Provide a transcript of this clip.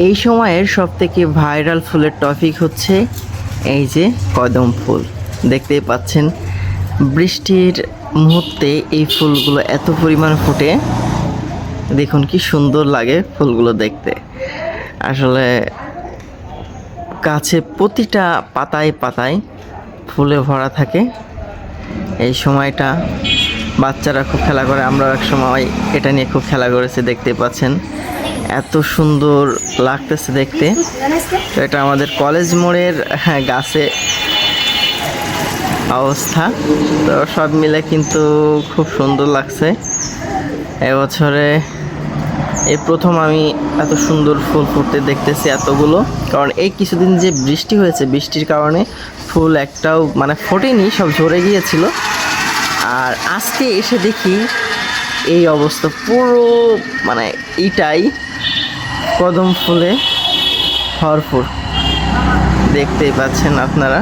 এই সময়ের সবথেকে ভাইরাল ফুলের টপিক হচ্ছে এই যে কদম ফুল। দেখতেই পাচ্ছেন বৃষ্টির মুহূর্তে এই ফুলগুলো এত পরিমাণ ফোটে, দেখুন কি সুন্দর লাগে ফুলগুলো দেখতে। আসলে গাছে প্রতিটা পাতায় পাতায় ফুলে ভরা থাকে। এই সময়টা বাচ্চারা খুব খেলা করে, আমরাও এক সময় এটা নিয়ে খুব খেলা করেছি। দেখতে পাচ্ছেন এত সুন্দর লাগতেছে দেখতে। তো এটা আমাদের কলেজ মোড়ের গাছে অবস্থা। তো সব মিলে কিন্তু খুব সুন্দর লাগছে। এবছরে এই প্রথম আমি এত সুন্দর ফুল ফুটতে দেখতেছি এতগুলো। কারণ এই কিছুদিন যে বৃষ্টি হয়েছে, বৃষ্টির কারণে ফুল একটাও মানে ফোটেনি, সব ঝরে গিয়েছিল। আর আজকে এসে দেখি এই অবস্থা, পুরো মানে এটাই কদম ফুলে ভরপুর। দেখতেই পাচ্ছেন আপনারা।